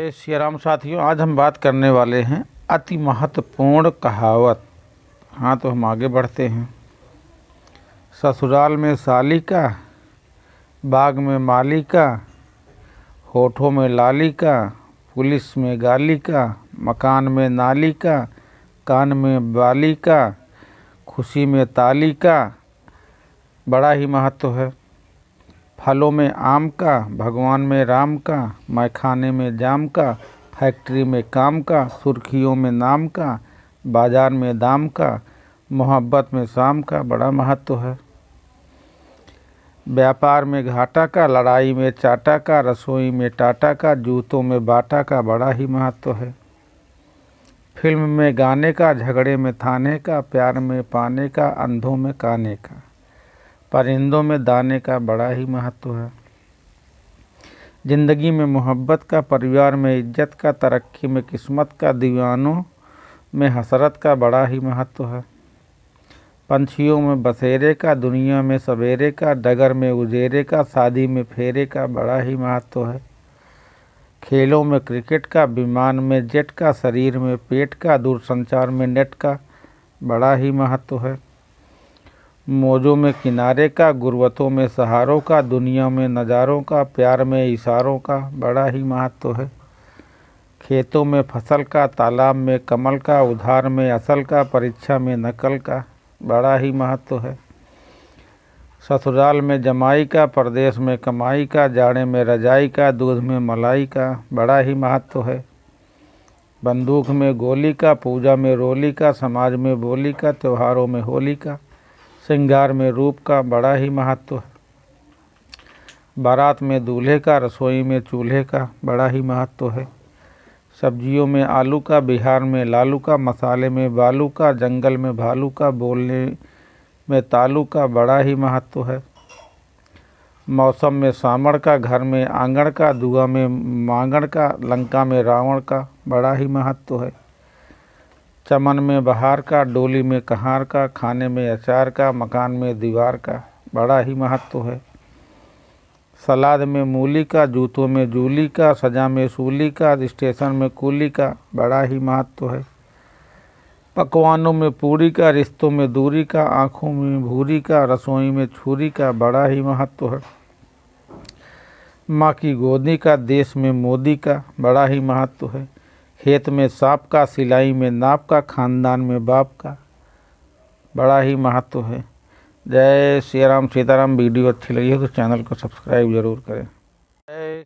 जय श्री राम साथियों, आज हम बात करने वाले हैं अति महत्वपूर्ण कहावत। हाँ, तो हम आगे बढ़ते हैं। ससुराल में साली का, बाग में माली का, होठों में लाली का, पुलिस में गाली का, मकान में नाली का, कान में बाली का, खुशी में ताली का। बड़ा ही महत्व है। फलों में आम का, भगवान में राम का, मैखाने में जाम का, फैक्ट्री में काम का, सुर्खियों में नाम का, बाजार में दाम का, मोहब्बत में शाम का। बड़ा महत्व है। व्यापार में घाटा का, लड़ाई में चाटा का, रसोई में टाटा का, जूतों में बाटा का। बड़ा ही महत्व है। फिल्म में गाने का, झगड़े में थाने का, प्यार में पाने का, अंधों में काने का, परिंदों में दाने का। बड़ा ही महत्व है। ज़िंदगी में मोहब्बत का, परिवार में इज्जत का, तरक्की में किस्मत का, दीवानों में हसरत का। बड़ा ही महत्व है। पंछियों में बसेरे का, दुनिया में सवेरे का, डगर में उजेरे का, शादी में फेरे का। बड़ा ही महत्व है। खेलों में क्रिकेट का, विमान में जेट का, शरीर में पेट का, दूरसंचार में नेट का। बड़ा ही महत्व है। मौजों में किनारे का, गुर्बतों में सहारों का, दुनिया में नज़ारों का, प्यार में इशारों का। बड़ा ही महत्व है। खेतों में फसल का, तालाब में कमल का, उधार में असल का, परीक्षा में नकल का। बड़ा ही महत्व है। ससुराल में जमाई का, परदेश में कमाई का, जाड़े में रजाई का, दूध में मलाई का। बड़ा ही महत्व है। बंदूक में गोली का, पूजा में रोली का, समाज में बोली का, त्योहारों में होली का, श्रृंगार में रूप का। बड़ा ही महत्व है। बारात में दूल्हे का, रसोई में चूल्हे का। बड़ा ही महत्व है। सब्जियों में आलू का, बिहार में लालू का, मसाले में बालू का, जंगल में भालू का, बोलने में तालू का। बड़ा ही महत्व है। मौसम में सामड़ का, घर में आंगण का, दुआ में मांगण का, लंका में रावण का। बड़ा ही महत्व है। चमन में बहार का, डोली में कहार का, खाने में अचार का, मकान में दीवार का। बड़ा ही महत्व है। सलाद में मूली का, जूतों में जूली का, सजा में सूली का, स्टेशन में कूली का। बड़ा ही महत्व है। पकवानों में पूरी का, रिश्तों में दूरी का, आँखों में भूरी का, रसोई में छुरी का। बड़ा ही महत्व है। माँ की गोदी का, देश में मोदी का। बड़ा ही महत्व है। खेत में सांप का, सिलाई में नाप का, खानदान में बाप का। बड़ा ही महत्व है। जय श्री राम सीताराम। वीडियो अच्छी लगी हो तो चैनल को सब्सक्राइब जरूर करें। जय